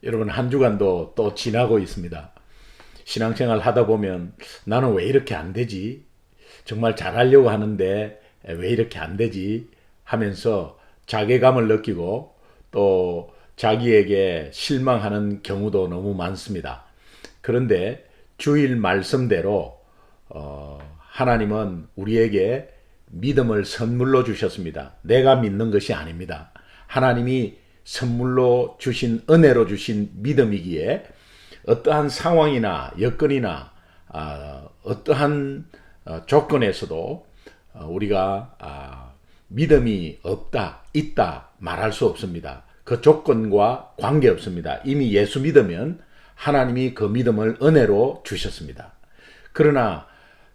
여러분, 한 주간도 또 지나고 있습니다. 신앙생활 하다 보면 나는 왜 이렇게 안 되지? 정말 잘하려고 하는데 왜 이렇게 안 되지? 하면서 자괴감을 느끼고 또 자기에게 실망하는 경우도 너무 많습니다. 그런데 주일 말씀대로 하나님은 우리에게 믿음을 선물로 주셨습니다. 내가 믿는 것이 아닙니다. 하나님이 선물로 주신, 은혜로 주신 믿음이기에 어떠한 상황이나 여건이나 어떠한 조건에서도 우리가 믿음이 없다, 있다 말할 수 없습니다. 그 조건과 관계없습니다. 이미 예수 믿으면 하나님이 그 믿음을 은혜로 주셨습니다. 그러나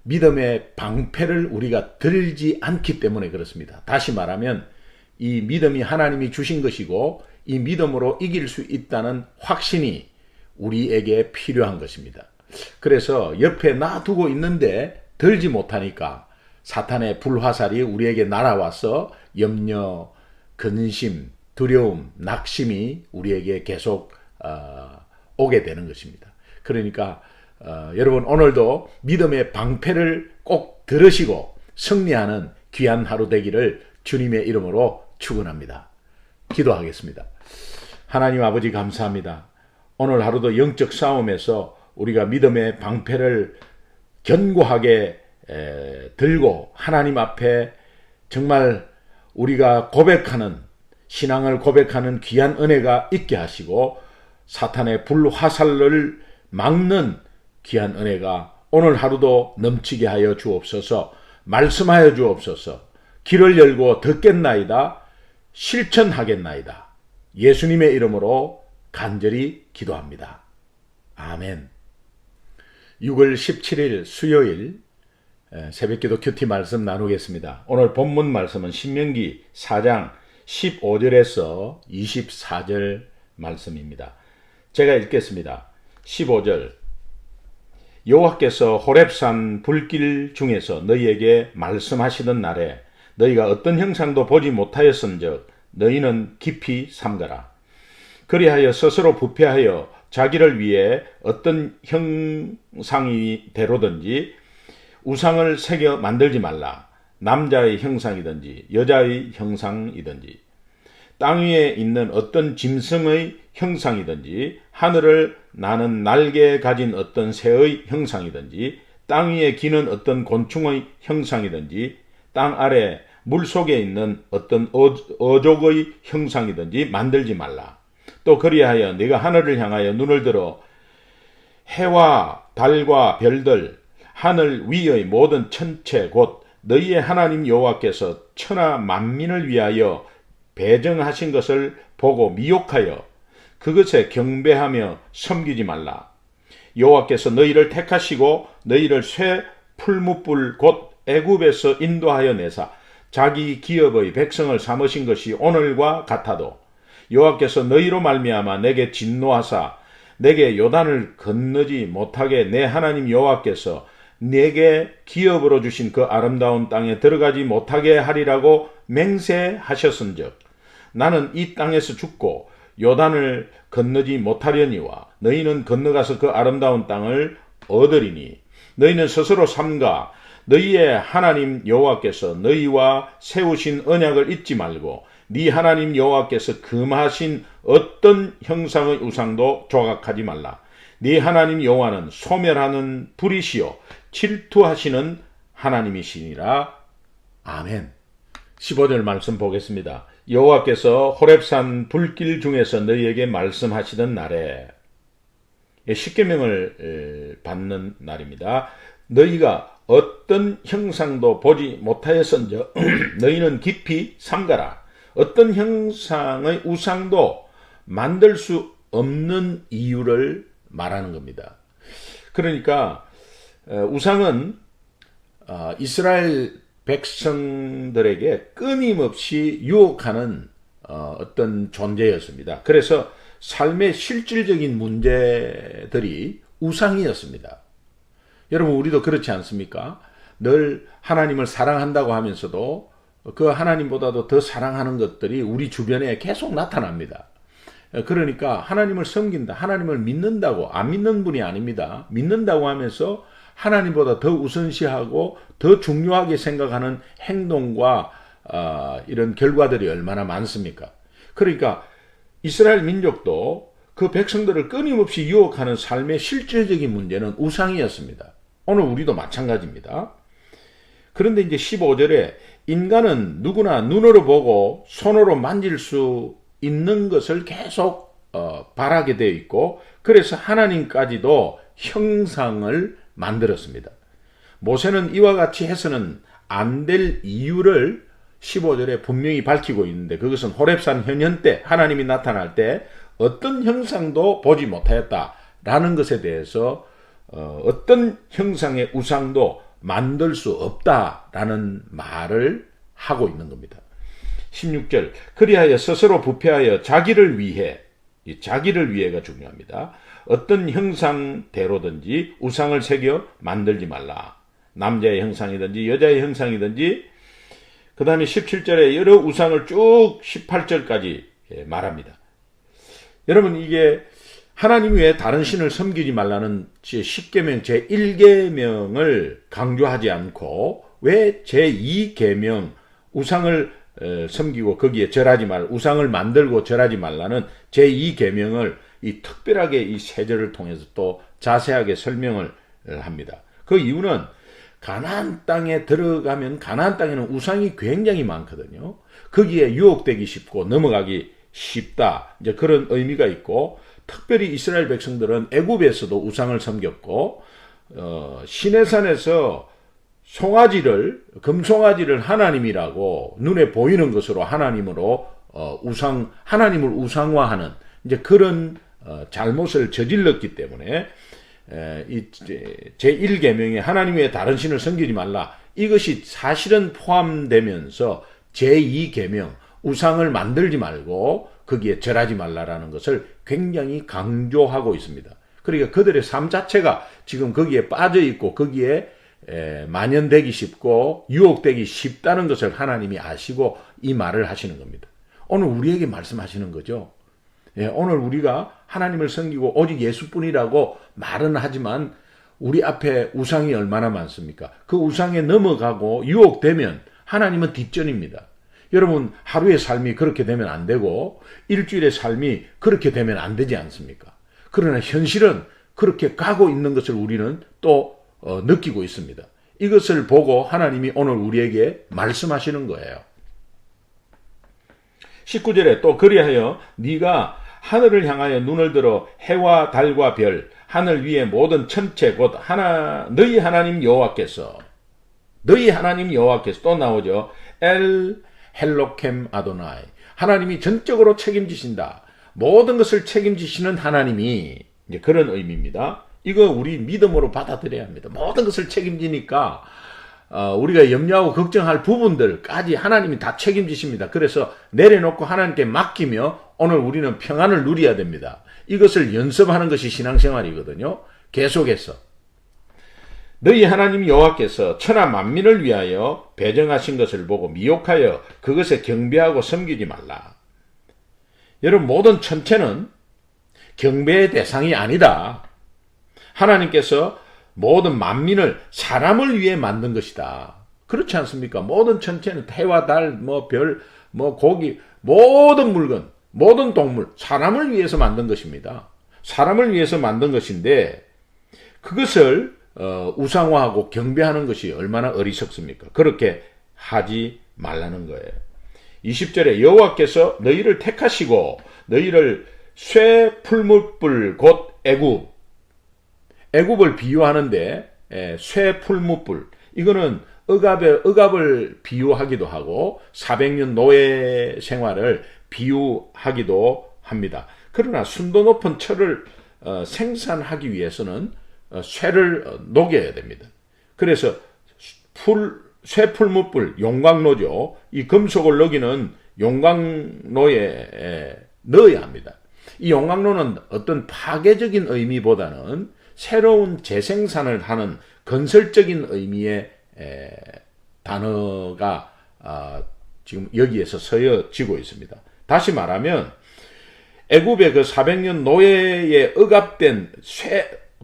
믿음의 방패를 우리가 들지 않기 때문에 그렇습니다. 다시 말하면 이 믿음이 하나님이 주신 것이고 이 믿음으로 이길 수 있다는 확신이 우리에게 필요한 것입니다. 그래서 옆에 놔두고 있는데 들지 못하니까 사탄의 불화살이 우리에게 날아와서 염려, 근심, 두려움, 낙심이 우리에게 계속 오게 되는 것입니다. 그러니까 여러분, 오늘도 믿음의 방패를 꼭 들으시고 승리하는 귀한 하루 되기를 주님의 이름으로 축원합니다. 기도하겠습니다. 하나님 아버지, 감사합니다. 오늘 하루도 영적 싸움에서 우리가 믿음의 방패를 견고하게 들고 하나님 앞에 정말 우리가 고백하는, 신앙을 고백하는 귀한 은혜가 있게 하시고 사탄의 불화살을 막는 귀한 은혜가 오늘 하루도 넘치게 하여 주옵소서. 말씀하여 주옵소서. 길을 열고 듣겠나이다, 실천하겠나이다. 예수님의 이름으로 간절히 기도합니다. 아멘. 6월 17일 수요일 새벽기도 큐티 말씀 나누겠습니다. 오늘 본문 말씀은 신명기 4장 15절에서 24절 말씀입니다. 제가 읽겠습니다. 15절. 여호와께서 호렙산 불길 중에서 너희에게 말씀하시던 날에 너희가 어떤 형상도 보지 못하였은즉 너희는 깊이 삼가라. 그리하여 스스로 부패하여 자기를 위해 어떤 형상이대로든지 우상을 새겨 만들지 말라. 남자의 형상이든지 여자의 형상이든지 땅 위에 있는 어떤 짐승의 형상이든지 하늘을 나는 날개 가진 어떤 새의 형상이든지 땅 위에 기는 어떤 곤충의 형상이든지 땅 아래 물속에 있는 어떤 어족의 형상이든지 만들지 말라. 또 그리하여 네가 하늘을 향하여 눈을 들어 해와 달과 별들 하늘 위의 모든 천체 곧 너희의 하나님 여호와께서 천하 만민을 위하여 배정하신 것을 보고 미혹하여 그것에 경배하며 섬기지 말라. 여호와께서 너희를 택하시고 너희를 쇠 풀무불 곧 애굽에서 인도하여 내사 자기 기업의 백성을 삼으신 것이 오늘과 같아도 여호와께서 너희로 말미암아 내게 진노하사 내게 요단을 건너지 못하게 내 하나님 여호와께서 내게 기업으로 주신 그 아름다운 땅에 들어가지 못하게 하리라고 맹세하셨은즉 나는 이 땅에서 죽고 요단을 건너지 못하려니와 너희는 건너가서 그 아름다운 땅을 얻으리니 너희는 스스로 삼가 너희의 하나님 여호와께서 너희와 세우신 언약을 잊지 말고 네 하나님 여호와께서 금하신 어떤 형상의 우상도 조각하지 말라. 네 하나님 여호와는 소멸하는 불이시요 질투하시는 하나님이시니라. 아멘. 15절 말씀 보겠습니다. 여호와께서 호렙산 불길 중에서 너희에게 말씀하시던 날에 십계명을 받는 날입니다. 너희가 어떤 형상도 보지 못하였은즉 너희는 깊이 삼가라. 어떤 형상의 우상도 만들 수 없는 이유를 말하는 겁니다. 그러니까 우상은 이스라엘 백성들에게 끊임없이 유혹하는 어떤 존재였습니다. 그래서 삶의 실질적인 문제들이 우상이었습니다. 여러분, 우리도 그렇지 않습니까? 늘 하나님을 사랑한다고 하면서도 그 하나님보다도 더 사랑하는 것들이 우리 주변에 계속 나타납니다. 그러니까 하나님을 섬긴다, 하나님을 믿는다고, 안 믿는 분이 아닙니다. 믿는다고 하면서 하나님보다 더 우선시하고 더 중요하게 생각하는 행동과 이런 결과들이 얼마나 많습니까? 그러니까 이스라엘 민족도 그 백성들을 끊임없이 유혹하는 삶의 실질적인 문제는 우상이었습니다. 오늘 우리도 마찬가지입니다. 그런데 이제 15절에 인간은 누구나 눈으로 보고 손으로 만질 수 있는 것을 계속 바라게 되어 있고, 그래서 하나님까지도 형상을 만들었습니다. 모세는 이와 같이 해서는 안 될 이유를 15절에 분명히 밝히고 있는데, 그것은 호렙산 현현 때 하나님이 나타날 때 어떤 형상도 보지 못하였다라는 것에 대해서 어떤 형상의 우상도 만들 수 없다라는 말을 하고 있는 겁니다. 16절, 그리하여 스스로 부패하여 자기를 위해, 이 자기를 위해가 중요합니다. 어떤 형상대로든지 우상을 새겨 만들지 말라. 남자의 형상이든지 여자의 형상이든지. 그 다음에 17절에 여러 우상을 쭉 18절까지 말합니다. 여러분, 이게 하나님 외에 다른 신을 섬기지 말라는 제10계명 제1계명을 강조하지 않고 왜 제2계명 우상을 섬기고 거기에 절하지 말, 우상을 만들고 절하지 말라는 제2계명을 이 특별하게 이 세 절을 통해서 또 자세하게 설명을 합니다. 그 이유는 가나안 땅에 들어가면 가나안 땅에는 우상이 굉장히 많거든요. 거기에 유혹되기 쉽고 넘어가기 쉽다, 이제 그런 의미가 있고, 특별히 이스라엘 백성들은 애굽에서도 우상을 섬겼고, 시내산에서 송아지를, 금송아지를 하나님이라고 눈에 보이는 것으로 하나님으로 하나님을 우상화하는 이제 그런 잘못을 저질렀기 때문에 이 제1계명에 하나님 외에 다른 신을 섬기지 말라, 이것이 사실은 포함되면서 제2계명 우상을 만들지 말고 거기에 절하지 말라라는 것을 굉장히 강조하고 있습니다. 그러니까 그들의 삶 자체가 지금 거기에 빠져 있고 거기에 만연되기 쉽고 유혹되기 쉽다는 것을 하나님이 아시고 이 말을 하시는 겁니다. 오늘 우리에게 말씀하시는 거죠. 오늘 우리가 하나님을 섬기고 오직 예수뿐이라고 말은 하지만 우리 앞에 우상이 얼마나 많습니까? 그 우상에 넘어가고 유혹되면 하나님은 뒷전입니다. 여러분, 하루의 삶이 그렇게 되면 안 되고 일주일의 삶이 그렇게 되면 안 되지 않습니까? 그러나 현실은 그렇게 가고 있는 것을 우리는 또 느끼고 있습니다. 이것을 보고 하나님이 오늘 우리에게 말씀하시는 거예요. 19절에 또 그리하여 네가 하늘을 향하여 눈을 들어 해와 달과 별, 하늘 위의 모든 천체 곧 너희 하나님 여호와께서 또 나오죠. 엘 헬로켐 아도나이, 하나님이 전적으로 책임지신다. 모든 것을 책임지시는 하나님이, 이제 그런 의미입니다. 이거 우리 믿음으로 받아들여야 합니다. 모든 것을 책임지니까 우리가 염려하고 걱정할 부분들까지 하나님이 다 책임지십니다. 그래서 내려놓고 하나님께 맡기며 오늘 우리는 평안을 누려야 됩니다. 이것을 연습하는 것이 신앙생활이거든요. 계속해서 너희 하나님 여호와께서 천하 만민을 위하여 배정하신 것을 보고 미혹하여 그것에 경배하고 섬기지 말라. 여러분, 모든 천체는 경배의 대상이 아니다. 하나님께서 모든 만민을 사람을 위해 만든 것이다. 그렇지 않습니까? 모든 천체는 해와 달, 별, 고기, 모든 물건, 모든 동물, 사람을 위해서 만든 것입니다. 사람을 위해서 만든 것인데 그것을 우상화하고 경배하는 것이 얼마나 어리석습니까? 그렇게 하지 말라는 거예요. 20절에 여호와께서 너희를 택하시고 너희를 쇠 풀무불 곧 애굽을 비유하는데 쇠 풀무불, 이거는 억압을 비유하기도 하고 400년 노예 생활을 비유하기도 합니다. 그러나 순도 높은 철을 생산하기 위해서는 쇠를 녹여야 됩니다. 그래서 쇠풀무불, 용광로죠. 이 금속을 녹이는 용광로에 넣어야 합니다. 이 용광로는 어떤 파괴적인 의미보다는 새로운 재생산을 하는 건설적인 의미의 단어가 지금 여기에서 서여지고 있습니다. 다시 말하면 애굽의 그 400년 노예에 억압된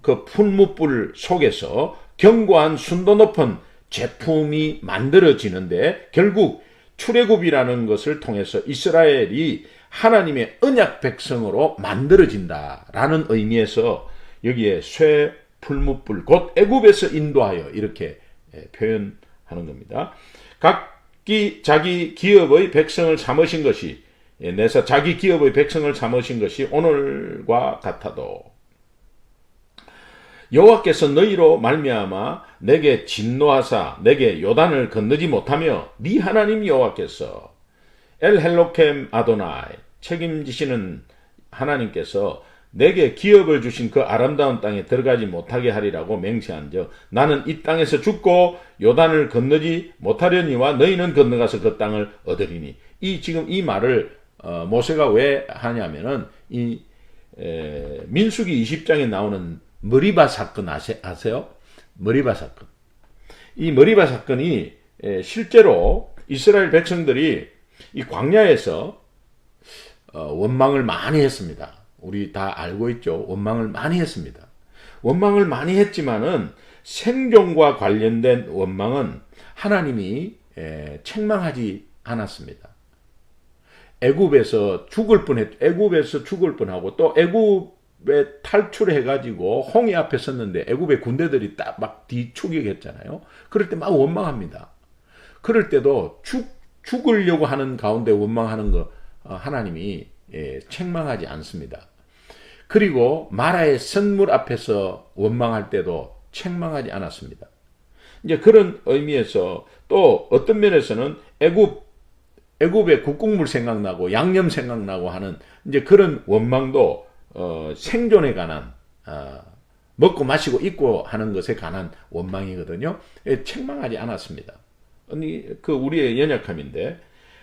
그 풀무불 속에서 견고한 순도 높은 제품이 만들어지는데 결국 출애굽이라는 것을 통해서 이스라엘이 하나님의 언약 백성으로 만들어진다라는 의미에서 여기에 쇠 풀무불 곧 애굽에서 인도하여 이렇게 표현하는 겁니다. 각기 자기 기업의 백성을 삼으신 것이 내서 자기 기업의 백성을 삼으신 것이 오늘과 같아도 여호와께서 너희로 말미암아 내게 진노하사 내게 요단을 건너지 못하며 네 하나님 여호와께서 엘 헬로켐 아도나이 책임지시는 하나님께서 내게 기업을 주신 그 아름다운 땅에 들어가지 못하게 하리라고 맹세한즉 나는 이 땅에서 죽고 요단을 건너지 못하려니와 너희는 건너가서 그 땅을 얻으리니. 지금 이 말을 모세가 왜 하냐면은 이 민수기 20장에 나오는 머리바 사건 아세요? 머리바 사건. 이 머리바 사건이 실제로 이스라엘 백성들이 이 광야에서 원망을 많이 했습니다. 우리 다 알고 있죠. 원망을 많이 했습니다. 원망을 많이 했지만은 생존과 관련된 원망은 하나님이 책망하지 않았습니다. 애굽에서 죽을 뻔하고 또 애굽에 탈출해가지고 홍해 앞에 섰는데 애굽의 군대들이 딱 막 뒤추격했잖아요. 그럴 때 막 원망합니다. 그럴 때도 죽으려고 하는 가운데 원망하는 거 하나님이 책망하지 않습니다. 그리고 마라의 선물 앞에서 원망할 때도 책망하지 않았습니다. 이제 그런 의미에서 또 어떤 면에서는 애굽의 국국물 생각나고 양념 생각나고 하는 이제 그런 원망도 생존에 관한 먹고 마시고 입고 하는 것에 관한 원망이거든요. 책망하지 않았습니다. 그 우리의 연약함인데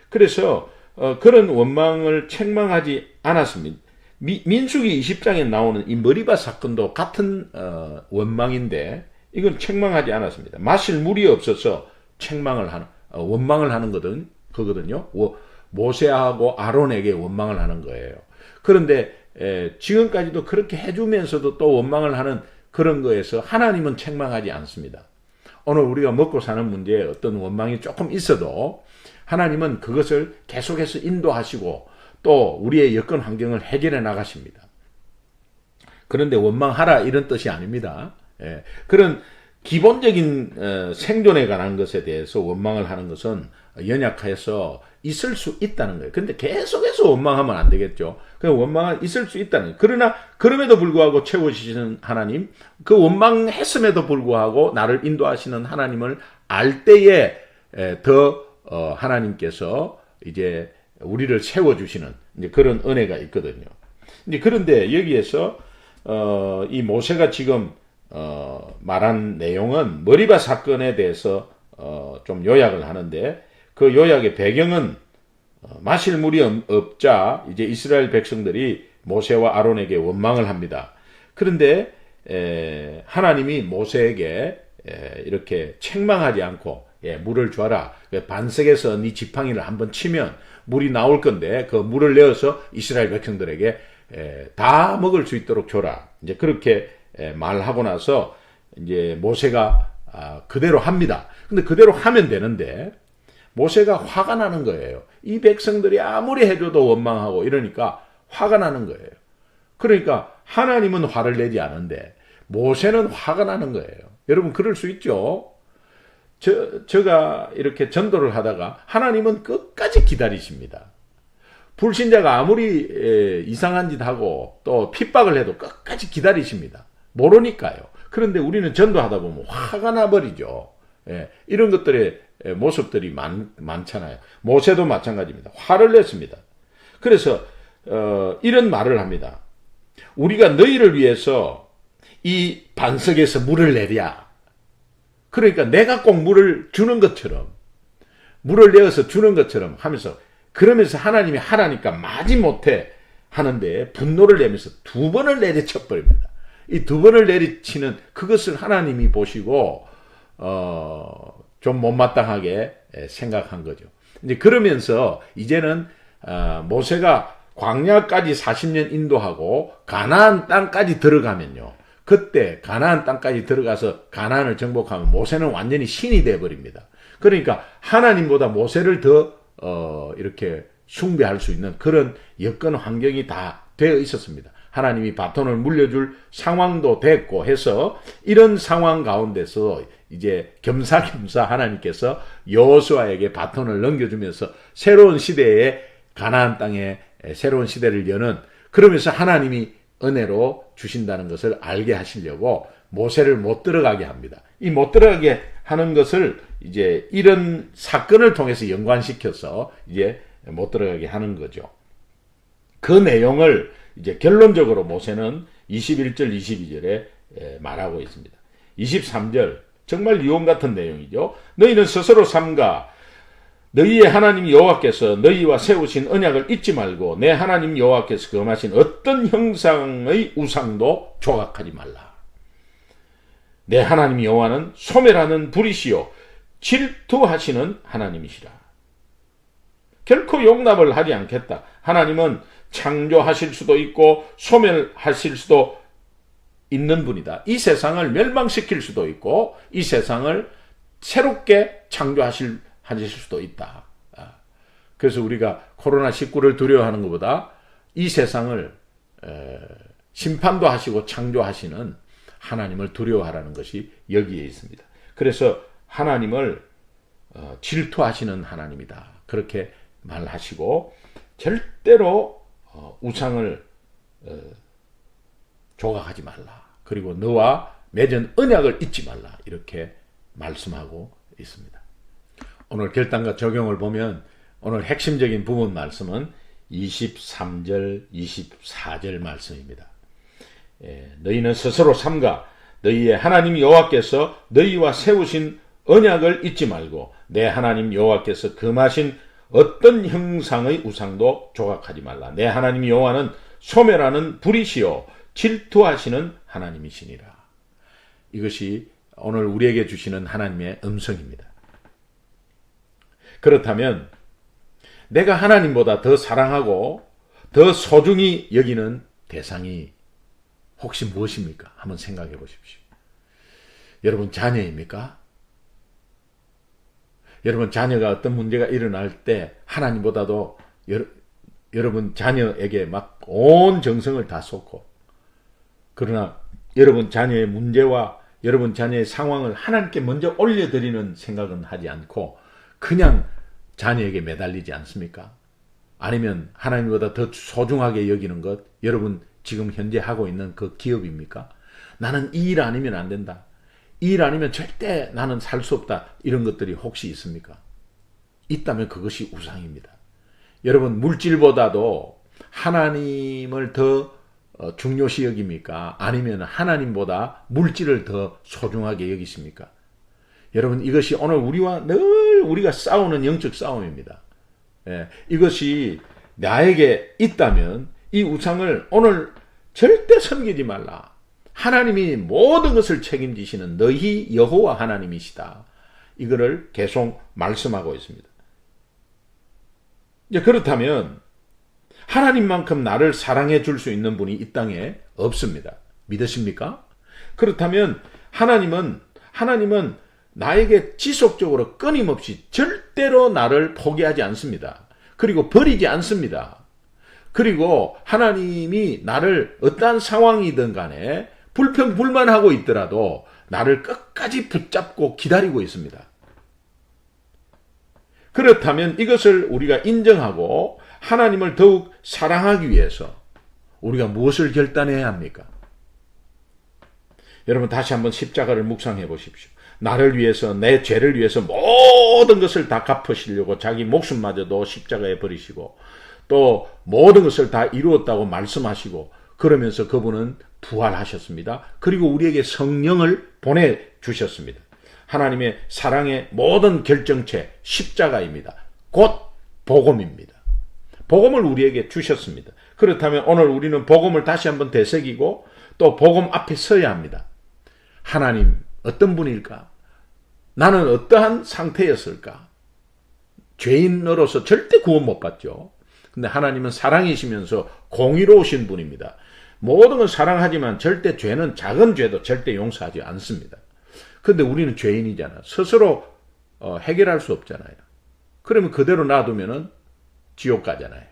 그래서 그런 원망을 책망하지 않았습니다. 민수기 20장에 나오는 이 머리바 사건도 같은 원망인데 이건 책망하지 않았습니다. 마실 물이 없어서 원망을 하는 거거든요. 모세하고 아론에게 원망을 하는 거예요. 그런데 지금까지도 그렇게 해주면서도 또 원망을 하는 그런 거에서 하나님은 책망하지 않습니다. 오늘 우리가 먹고 사는 문제에 어떤 원망이 조금 있어도 하나님은 그것을 계속해서 인도하시고 또 우리의 여건 환경을 해결해 나가십니다. 그런데 원망하라 이런 뜻이 아닙니다. 그런 기본적인 생존에 관한 것에 대해서 원망을 하는 것은 연약해서 있을 수 있다는 거예요. 근데 계속해서 원망하면 안 되겠죠. 그 원망은 있을 수 있다는 거예요. 그러나 그럼에도 불구하고 채워주시는 하나님, 그 원망했음에도 불구하고 나를 인도하시는 하나님을 알 때에 더 하나님께서 이제 우리를 세워주시는 이제 그런 은혜가 있거든요. 이제 그런데 여기에서 이 모세가 지금 말한 내용은 머리바 사건에 대해서 좀 요약을 하는데 그 요약의 배경은 마실 물이 없자 이제 이스라엘 백성들이 모세와 아론에게 원망을 합니다. 그런데 하나님이 모세에게 이렇게 책망하지 않고 물을 줘라. 반석에서 네 지팡이를 한번 치면 물이 나올 건데 그 물을 내어서 이스라엘 백성들에게 다 먹을 수 있도록 줘라. 이제 그렇게 말하고 나서 이제 모세가 그대로 합니다. 근데 그대로 하면 되는데 모세가 화가 나는 거예요. 이 백성들이 아무리 해줘도 원망하고 이러니까 화가 나는 거예요. 그러니까 하나님은 화를 내지 않은데 모세는 화가 나는 거예요. 여러분 그럴 수 있죠. 제가 이렇게 전도를 하다가 하나님은 끝까지 기다리십니다. 불신자가 아무리 이상한 짓 하고 또 핍박을 해도 끝까지 기다리십니다. 모르니까요. 그런데 우리는 전도하다 보면 화가 나버리죠. 이런 것들의 모습들이 많잖아요. 모세도 마찬가지입니다. 화를 냈습니다. 그래서 이런 말을 합니다. 우리가 너희를 위해서 이 반석에서 물을 내랴. 그러니까 내가 꼭 물을 주는 것처럼 물을 내어서 주는 것처럼 하면서 그러면서 하나님이 하라니까 마지못해 하는데 분노를 내면서 두 번을 내리쳐 버립니다. 이 두 번을 내리치는 그것을 하나님이 보시고 좀 못마땅하게 생각한 거죠. 이제 그러면서 이제는 모세가 광야까지 40년 인도하고 가나안 땅까지 들어가면요. 그때 가나안 땅까지 들어가서 가나안을 정복하면 모세는 완전히 신이 되어버립니다. 그러니까 하나님보다 모세를 더 이렇게 숭배할 수 있는 그런 여건 환경이 다 되어 있었습니다. 하나님이 바톤을 물려줄 상황도 됐고 해서 이런 상황 가운데서 이제 겸사겸사 하나님께서 여호수아에게 바톤을 넘겨주면서 새로운 시대에 가나안 땅에 새로운 시대를 여는, 그러면서 하나님이 은혜로 주신다는 것을 알게 하시려고 모세를 못 들어가게 합니다. 이 못 들어가게 하는 것을 이제 이런 사건을 통해서 연관시켜서 이제 못 들어가게 하는 거죠. 그 내용을 이제 결론적으로 모세는 21절, 22절에 말하고 있습니다. 23절, 정말 유언 같은 내용이죠. 너희는 스스로 삼가 너희의 하나님 여호와께서 너희와 세우신 언약을 잊지 말고 내 하나님 여호와께서 금하신 어떤 형상의 우상도 조각하지 말라. 내 하나님 여호와는 소멸하는 불이시요 질투하시는 하나님이시라. 결코 용납을 하지 않겠다. 하나님은 창조하실 수도 있고 소멸하실 수도 있는 분이다. 이 세상을 멸망시킬 수도 있고 이 세상을 새롭게 창조하실 수도 있다. 그래서 우리가 코로나19를 두려워하는 것보다 이 세상을 심판도 하시고 창조하시는 하나님을 두려워하라는 것이 여기에 있습니다. 그래서 하나님을 질투하시는 하나님이다. 그렇게 말하시고 절대로 우상을 조각하지 말라. 그리고 너와 맺은 언약을 잊지 말라. 이렇게 말씀하고 있습니다. 오늘 결단과 적용을 보면 오늘 핵심적인 부분 말씀은 23절, 24절 말씀입니다. 너희는 스스로 삼가 너희의 하나님 여호와께서 너희와 세우신 언약을 잊지 말고 내 하나님 여호와께서 금하신 어떤 형상의 우상도 조각하지 말라. 내 하나님 여호와는 소멸하는 불이시요 질투하시는 하나님이시니라. 이것이 오늘 우리에게 주시는 하나님의 음성입니다. 그렇다면 내가 하나님보다 더 사랑하고 더 소중히 여기는 대상이 혹시 무엇입니까? 한번 생각해 보십시오. 여러분 자녀입니까? 여러분 자녀가 어떤 문제가 일어날 때 하나님보다도 여러분 자녀에게 막 온 정성을 다 쏟고, 그러나 여러분 자녀의 문제와 여러분 자녀의 상황을 하나님께 먼저 올려드리는 생각은 하지 않고 그냥 자녀에게 매달리지 않습니까? 아니면 하나님보다 더 소중하게 여기는 것, 여러분 지금 현재 하고 있는 그 기업입니까? 나는 이 일 아니면 안 된다. 이 일 아니면 절대 나는 살 수 없다. 이런 것들이 혹시 있습니까? 있다면 그것이 우상입니다. 여러분 물질보다도 하나님을 더 중요시 여깁니까? 아니면 하나님보다 물질을 더 소중하게 여기십니까? 여러분 이것이 오늘 우리와 늘 우리가 싸우는 영적 싸움입니다. 이것이 나에게 있다면 이 우상을 오늘 절대 섬기지 말라. 하나님이 모든 것을 책임지시는 너희 여호와 하나님이시다. 이거를 계속 말씀하고 있습니다. 이제 그렇다면 하나님만큼 나를 사랑해 줄 수 있는 분이 이 땅에 없습니다. 믿으십니까? 그렇다면 하나님은 나에게 지속적으로 끊임없이 절대로 나를 포기하지 않습니다. 그리고 버리지 않습니다. 그리고 하나님이 나를 어떠한 상황이든 간에 불평불만하고 있더라도 나를 끝까지 붙잡고 기다리고 있습니다. 그렇다면 이것을 우리가 인정하고 하나님을 더욱 사랑하기 위해서 우리가 무엇을 결단해야 합니까? 여러분 다시 한번 십자가를 묵상해 보십시오. 나를 위해서, 내 죄를 위해서 모든 것을 다 갚으시려고 자기 목숨마저도 십자가에 버리시고 또 모든 것을 다 이루었다고 말씀하시고 그러면서 그분은 부활하셨습니다. 그리고 우리에게 성령을 보내주셨습니다. 하나님의 사랑의 모든 결정체 십자가입니다. 곧 복음입니다. 복음을 우리에게 주셨습니다. 그렇다면 오늘 우리는 복음을 다시 한번 되새기고 또 복음 앞에 서야 합니다. 하나님 어떤 분일까? 나는 어떠한 상태였을까? 죄인으로서 절대 구원 못 받죠. 근데 하나님은 사랑이시면서 공의로우신 분입니다. 모든 걸 사랑하지만 절대 죄는, 작은 죄도 절대 용서하지 않습니다. 근데 우리는 죄인이잖아. 스스로 해결할 수 없잖아요. 그러면 그대로 놔두면은 지옥 가잖아요.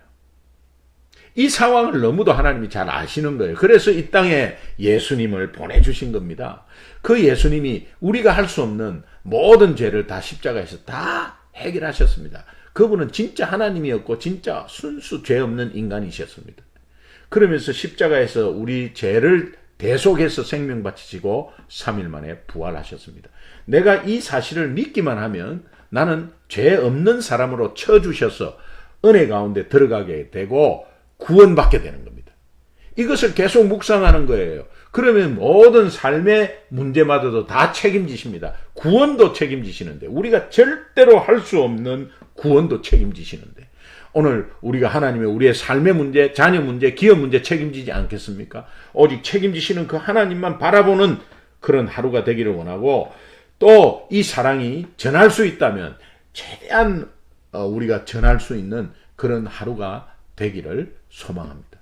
이 상황을 너무도 하나님이 잘 아시는 거예요. 그래서 이 땅에 예수님을 보내주신 겁니다. 그 예수님이 우리가 할 수 없는 모든 죄를 다 십자가에서 다 해결하셨습니다. 그분은 진짜 하나님이었고 진짜 순수 죄 없는 인간이셨습니다. 그러면서 십자가에서 우리 죄를 대속해서 생명 바치시고 3일 만에 부활하셨습니다. 내가 이 사실을 믿기만 하면 나는 죄 없는 사람으로 쳐주셔서 은혜 가운데 들어가게 되고 구원받게 되는 겁니다. 이것을 계속 묵상하는 거예요. 그러면 모든 삶의 문제마다도 다 책임지십니다. 구원도 책임지시는데, 우리가 절대로 할 수 없는 구원도 책임지시는데, 오늘 우리가 하나님의 우리의 삶의 문제, 자녀 문제, 기업 문제 책임지지 않겠습니까? 오직 책임지시는 그 하나님만 바라보는 그런 하루가 되기를 원하고, 또 이 사랑이 전할 수 있다면 최대한 우리가 전할 수 있는 그런 하루가 되기를 소망합니다.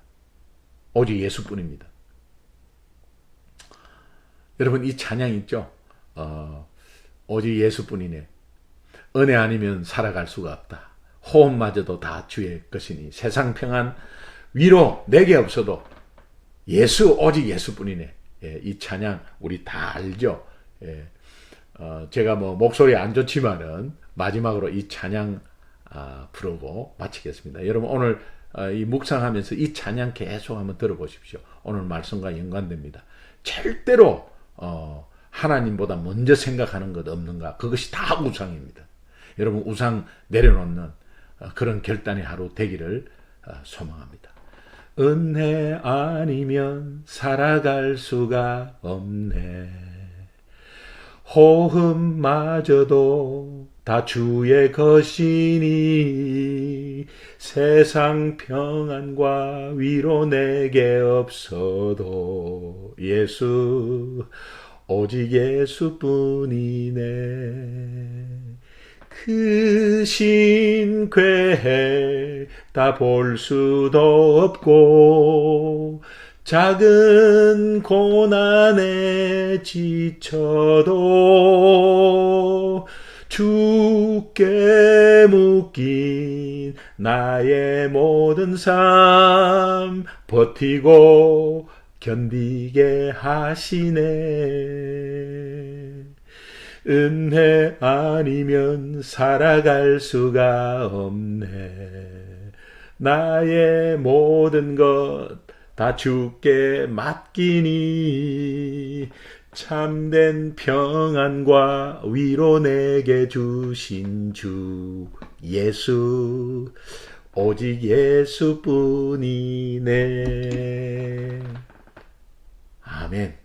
오직 예수뿐입니다. 여러분, 이 찬양 있죠? 오직 예수뿐이네. 은혜 아니면 살아갈 수가 없다. 호흡마저도 다 주의 것이니 세상 평안 위로 내게 없어도 오직 예수뿐이네. 예, 이 찬양 우리 다 알죠? 예, 제가 목소리 안 좋지만은 마지막으로 이 찬양 부르고 마치겠습니다. 여러분, 오늘 이 묵상하면서 이 찬양 계속 한번 들어보십시오. 오늘 말씀과 연관됩니다. 절대로 하나님보다 먼저 생각하는 것 없는가? 그것이 다 우상입니다. 여러분, 우상 내려놓는 그런 결단의 하루 되기를 소망합니다. 은혜 아니면 살아갈 수가 없네. 호흡마저도 다 주의 것이니 세상 평안과 위로 내게 없어도 오직 예수뿐이네. 그 신궤 다 볼 수도 없고 작은 고난에 지쳐도 주께 묶인 나의 모든 삶 버티고 견디게 하시네. 은혜 아니면 살아갈 수가 없네. 나의 모든 것 다 주께 맡기니 참된 평안과 위로 내게 주신 주 예수, 오직 예수뿐이네. 아멘.